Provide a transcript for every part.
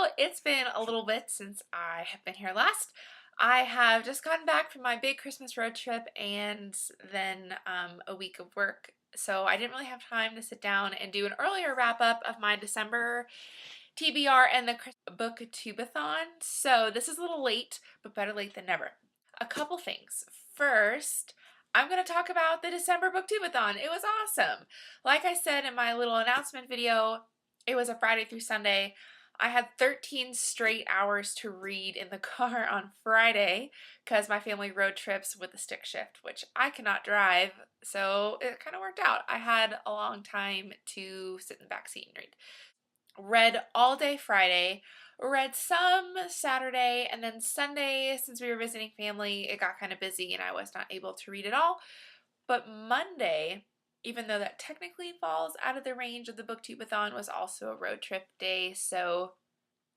So it's been a little bit since I have been here last. I have just gotten back from my big Christmas road trip and then a week of work. So I didn't really have time to sit down and do an earlier wrap up of my December TBR and the Christmas BookTubeAthon. So this is a little late, but better late than never. A couple things. First, I'm going to talk about the December BookTubeAthon. It was awesome. Like I said in my little announcement video, it was a Friday through Sunday. I had 13 straight hours to read in the car on Friday because my family road trips with the stick shift, which I cannot drive, so it kind of worked out. I had a long time to sit in the back seat and read. Read all day Friday, read some Saturday, and then Sunday, since we were visiting family, it got kind of busy and I was not able to read it all. But Monday, even though that technically falls out of the range of the BookTubeAthon, was also a road trip day, so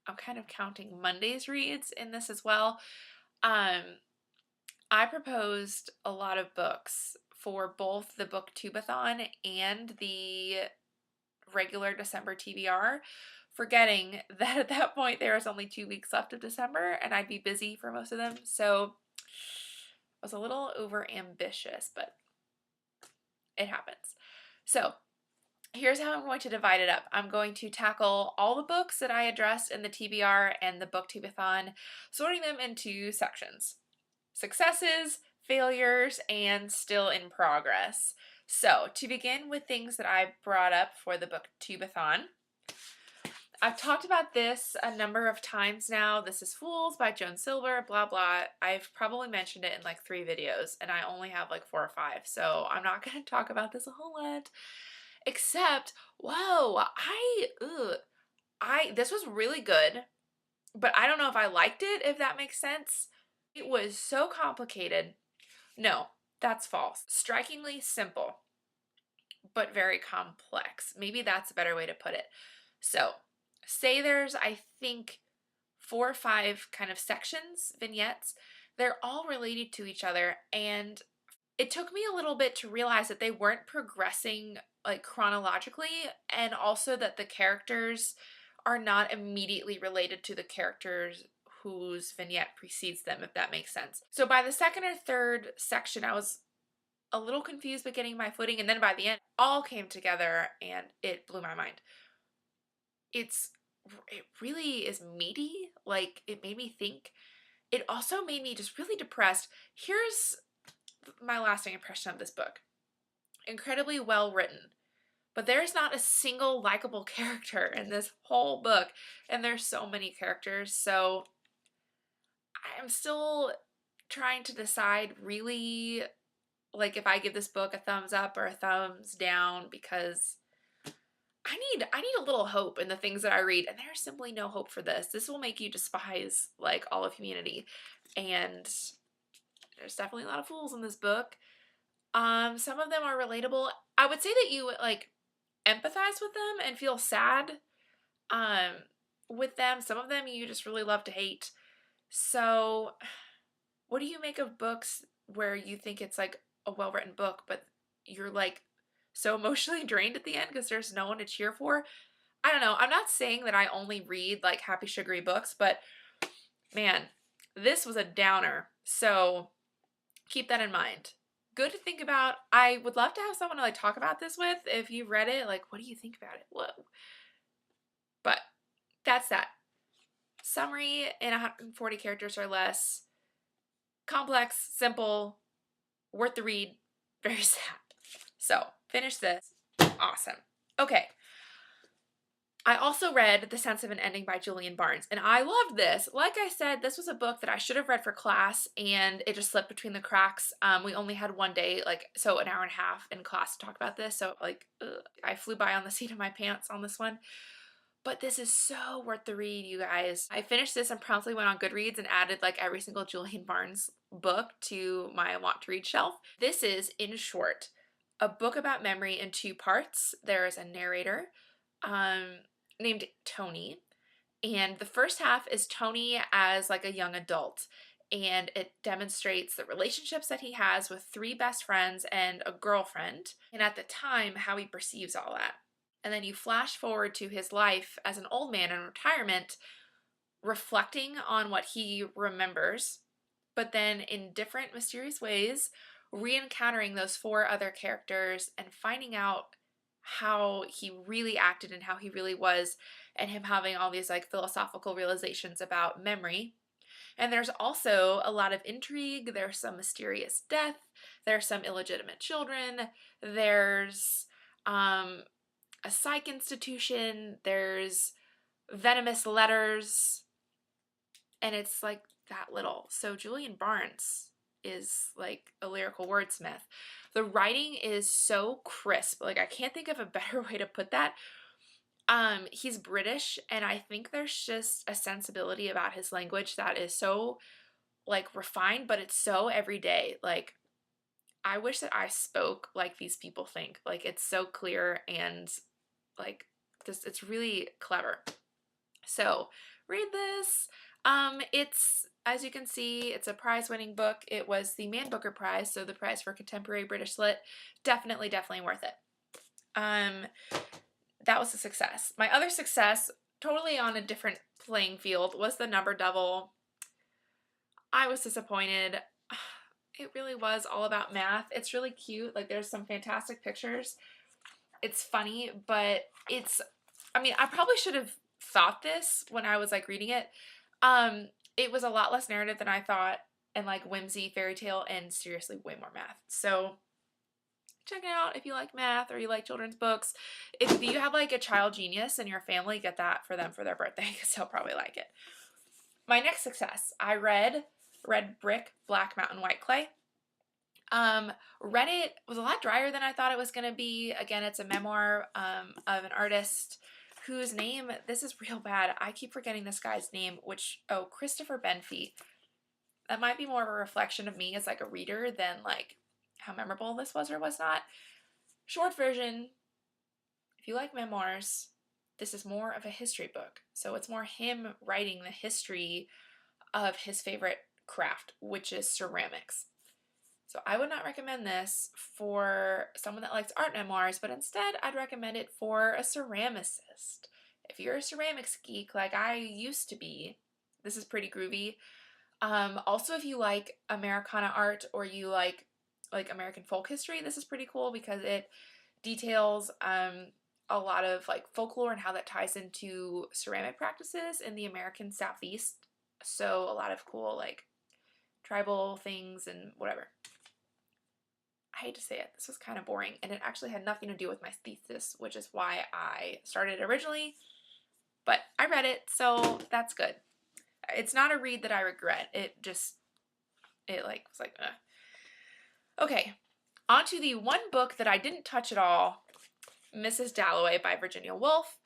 I'm kind of counting Monday's reads in this as well. I proposed a lot of books for both the BookTubeAthon and the regular December TBR, forgetting that at that point there was only 2 weeks left of December and I'd be busy for most of them, so I was a little over ambitious, but it happens. So here's how I'm going to divide it up. I'm going to tackle all the books that I addressed in the TBR and the BookTubeAthon, sorting them into sections. Successes, failures, and still in progress. So to begin with things that I brought up for the BookTubeAthon, I've talked about this a number of times now. This is Fools by Joan Silber, blah, blah. I've probably mentioned it in like 3 videos, and I only have like 4 or 5, so I'm not going to talk about this a whole lot. Except, whoa, this was really good, but I don't know if I liked it, if that makes sense. It was so complicated. No, that's false. Strikingly simple, but very complex. Maybe that's a better way to put it. So, say there's, I think, 4 or 5 kind of sections, vignettes. They're all related to each other, and it took me a little bit to realize that they weren't progressing like chronologically, and also that the characters are not immediately related to the characters whose vignette precedes them, if that makes sense. So by the second or third section, I was a little confused but getting my footing, and then by the end, all came together and it blew my mind. It really is meaty, like it made me think. It also made me just really depressed. Here's my lasting impression of this book. Incredibly well written, but there's not a single likable character in this whole book, and there's so many characters, so I'm still trying to decide really, like, if I give this book a thumbs up or a thumbs down, because I need a little hope in the things that I read, and there's simply no hope for this. This will make you despise like all of humanity, and there's definitely a lot of fools in this book. Some of them are relatable. I would say that you like empathize with them and feel sad with them. Some of them you just really love to hate. So what do you make of books where you think it's like a well-written book, but you're like so emotionally drained at the end because there's no one to cheer for? I don't know. I'm not saying that I only read like happy sugary books, but man, this was a downer. So keep that in mind. Good to think about. I would love to have someone to like talk about this with. If you read it, like, what do you think about it? Whoa. But that's that. Summary in 140 characters or less. Complex, simple, worth the read, very sad. So, finish this. Awesome. Okay. I also read The Sense of an Ending by Julian Barnes, and I loved this. Like I said, this was a book that I should have read for class, and it just slipped between the cracks. We only had one day, so an hour and a half in class to talk about this, so I flew by on the seat of my pants on this one. But this is so worth the read, you guys. I finished this and promptly went on Goodreads and added like every single Julian Barnes book to my want to read shelf. This is, in short, a book about memory in 2 parts. There is a narrator named Tony, and the first half is Tony as like a young adult, and it demonstrates the relationships that he has with 3 best friends and a girlfriend, and at the time how he perceives all that. And then you flash forward to his life as an old man in retirement, reflecting on what he remembers, but then in different mysterious ways, re-encountering those 4 other characters and finding out how he really acted and how he really was, and him having all these like philosophical realizations about memory. And there's also a lot of intrigue. There's some mysterious death. There's some illegitimate children. There's a psych institution. There's venomous letters. And it's like that little. So Julian Barnes is like a lyrical wordsmith. The writing is so crisp. Like, I can't think of a better way to put that. He's British, and I think there's just a sensibility about his language that is so like refined, but it's so everyday. Like, I wish that I spoke like these people think. Like, it's so clear and like this, it's really clever. So read this. It's, as you can see, it's a prize-winning book. It was the Man Booker Prize, so the prize for contemporary British lit. Definitely worth it. That was a success. My other success, totally on a different playing field, was The Number Devil. I was disappointed. It really was all about math. It's really cute. Like, there's some fantastic pictures. It's funny, but it's, I mean, I probably should have thought this when I was like reading it. It was a lot less narrative than I thought, and like whimsy, fairy tale, and seriously way more math. So check it out if you like math or you like children's books. If you have like a child genius in your family, get that for them for their birthday because they'll probably like it. My next success, I read Red Brick, Black Mountain, White Clay. Read it, was a lot drier than I thought it was going to be. Again, it's a memoir of an artist whose name, this is real bad. I keep forgetting this guy's name, Christopher Benfey. That might be more of a reflection of me as like a reader than like how memorable this was or was not. Short version, if you like memoirs, this is more of a history book. So it's more him writing the history of his favorite craft, which is ceramics. So I would not recommend this for someone that likes art memoirs, but instead I'd recommend it for a ceramicist. If you're a ceramics geek like I used to be, this is pretty groovy. Also, if you like Americana art or you like American folk history, this is pretty cool because it details a lot of like folklore and how that ties into ceramic practices in the American Southeast. So a lot of cool like tribal things and whatever. I hate to say it, this was kind of boring, and it actually had nothing to do with my thesis, which is why I started originally, but I read it, so that's good. It's not a read that I regret. It was like, ugh. Okay, on to the one book that I didn't touch at all, Mrs. Dalloway by Virginia Woolf.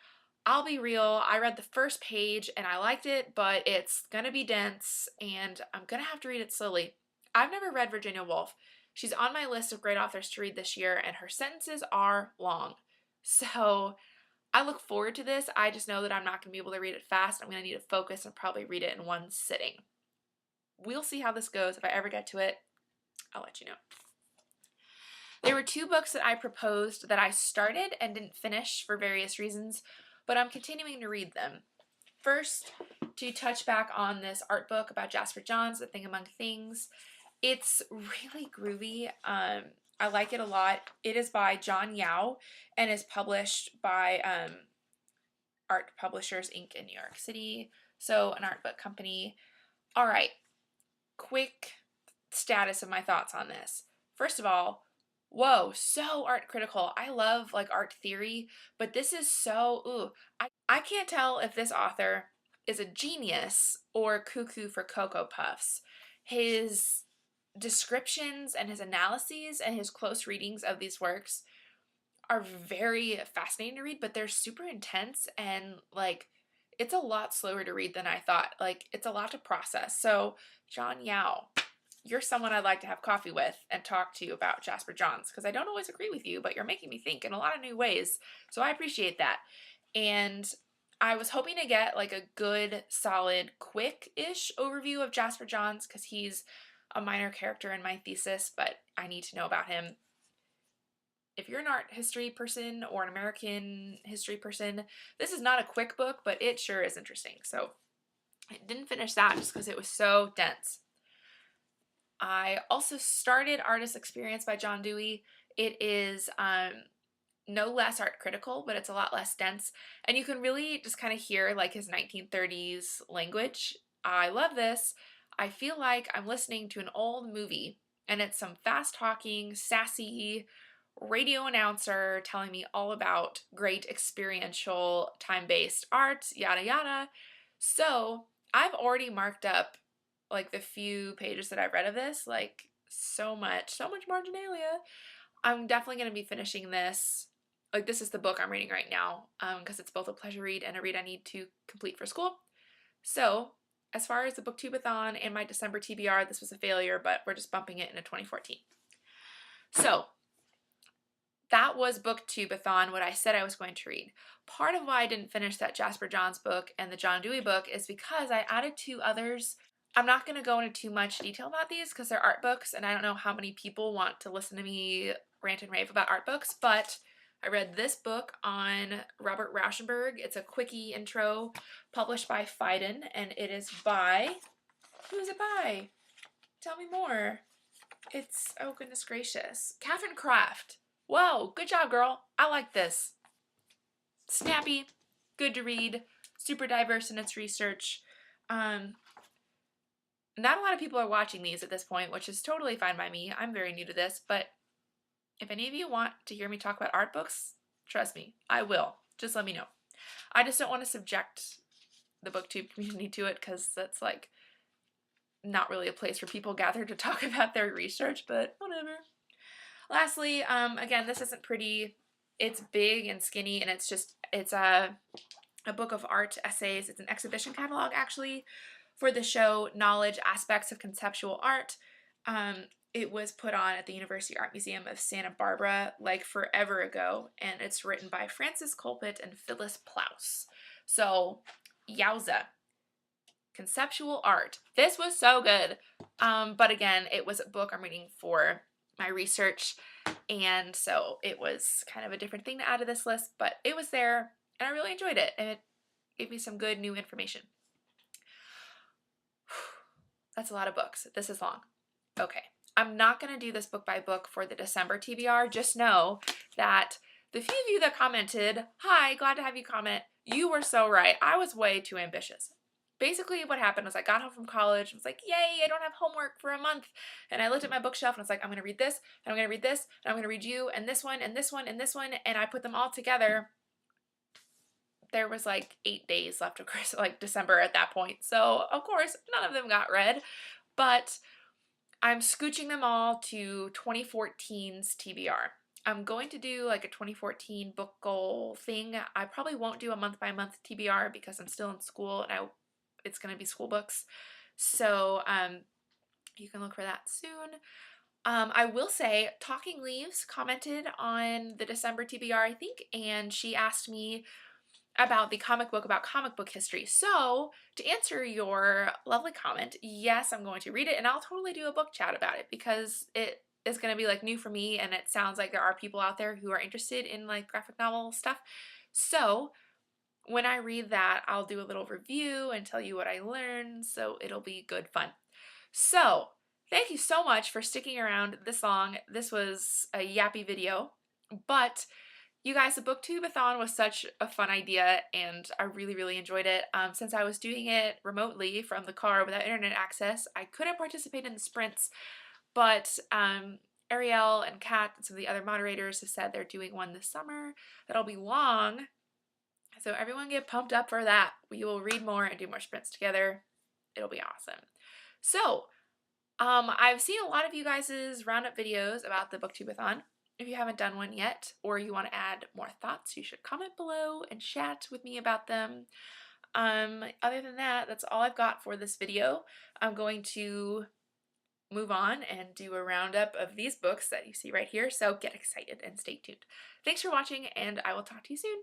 I'll be real, I read the first page and I liked it, but it's gonna be dense and I'm gonna have to read it slowly. I've never read Virginia Woolf. She's on my list of great authors to read this year, and her sentences are long. So I look forward to this. I just know that I'm not going to be able to read it fast. I'm going to need to focus and probably read it in one sitting. We'll see how this goes. If I ever get to it, I'll let you know. There were 2 books that I proposed that I started and didn't finish for various reasons, but I'm continuing to read them. First, to touch back on this art book about Jasper Johns, The Thing Among Things. It's really groovy. I like it a lot. It is by John Yao and is published by Art Publishers Inc. in New York City. So an art book company. All right. Quick status of my thoughts on this. First of all, whoa, so art critical. I love like art theory, but this is so, I can't tell if this author is a genius or cuckoo for Cocoa Puffs. His descriptions and his analyses and his close readings of these works are very fascinating to read, but they're super intense and like it's a lot slower to read than I thought. Like, it's a lot to process. So John Yao, you're someone I'd like to have coffee with and talk to you about Jasper Johns, because I don't always agree with you, but you're making me think in a lot of new ways. So I appreciate that. And I was hoping to get like a good, solid, quick-ish overview of Jasper Johns because he's a minor character in my thesis, but I need to know about him. If you're an art history person or an American history person, this is not a quick book, but it sure is interesting. So I didn't finish that just because it was so dense. I also started Artist Experience by John Dewey. It is no less art critical, but it's a lot less dense. And you can really just kind of hear like his 1930s language. I love this. I feel like I'm listening to an old movie, and it's some fast talking, sassy radio announcer telling me all about great experiential time-based art, yada yada. So I've already marked up like the few pages that I've read of this, like so much marginalia. I'm definitely going to be finishing this. Like, this is the book I'm reading right now, because it's both a pleasure read and a read I need to complete for school. So, as far as the BookTubeAthon and my December TBR, this was a failure, but we're just bumping it into 2014. So, that was BookTubeAthon, what I said I was going to read. Part of why I didn't finish that Jasper Johns book and the John Dewey book is because I added 2 others. I'm not going to go into too much detail about these because they're art books, and I don't know how many people want to listen to me rant and rave about art books, but I read this book on Robert Rauschenberg. It's a quickie intro published by Phaidon, and it is by, who is it by? Tell me more. It's, oh goodness gracious, Catherine Kraft. Whoa, good job, girl. I like this. Snappy, good to read, super diverse in its research. Not a lot of people are watching these at this point, which is totally fine by me. I'm very new to this, but if any of you want to hear me talk about art books, trust me, I will. Just let me know. I just don't want to subject the booktube community to it because that's like not really a place where people gather to talk about their research, but whatever. Lastly, again, this isn't pretty. It's big and skinny, and it's a book of art essays. It's an exhibition catalog, actually, for the show Knowledge Aspects of Conceptual Art. It was put on at the University Art Museum of Santa Barbara like forever ago, and it's written by Frances Colpett and Phyllis Plouse. So, yowza. Conceptual art. This was so good. But again, it was a book I'm reading for my research, and so it was kind of a different thing to add to this list, but it was there, and I really enjoyed it, and it gave me some good new information. That's a lot of books. This is long. Okay. I'm not going to do this book by book for the December TBR. Just know that the few of you that commented, hi, glad to have you comment, you were so right. I was way too ambitious. Basically, what happened was I got home from college and was like, yay, I don't have homework for a month. And I looked at my bookshelf and I was like, I'm going to read this, and I'm going to read this, and I'm going to read you, and this one, and this one, and this one, and I put them all together. There was like 8 days left of December at that point. So, of course, none of them got read, but I'm scooching them all to 2014's TBR. I'm going to do like a 2014 book goal thing. I probably won't do a month by month TBR because I'm still in school and it's going to be school books. So you can look for that soon. I will say Talking Leaves commented on the December TBR, I think, and she asked me about the comic book about comic book history. So to answer your lovely comment, yes, I'm going to read it, and I'll totally do a book chat about it because it is going to be like new for me, and it sounds like there are people out there who are interested in like graphic novel stuff. So when I read that, I'll do a little review and tell you what I learned, so it'll be good fun. So thank you so much for sticking around this long. This was a yappy video, but you guys, the BookTubeAthon was such a fun idea, and I really, really enjoyed it. Since I was doing it remotely from the car without internet access, I couldn't participate in the sprints, but Ariel and Kat and some of the other moderators have said they're doing one this summer that'll be long, so everyone get pumped up for that. We will read more and do more sprints together. It'll be awesome. So, I've seen a lot of you guys' Roundup videos about the BookTubeAthon. If you haven't done one yet, or you want to add more thoughts, you should comment below and chat with me about them. Other than that, that's all I've got for this video. I'm going to move on and do a roundup of these books that you see right here, so get excited and stay tuned. Thanks for watching, and I will talk to you soon.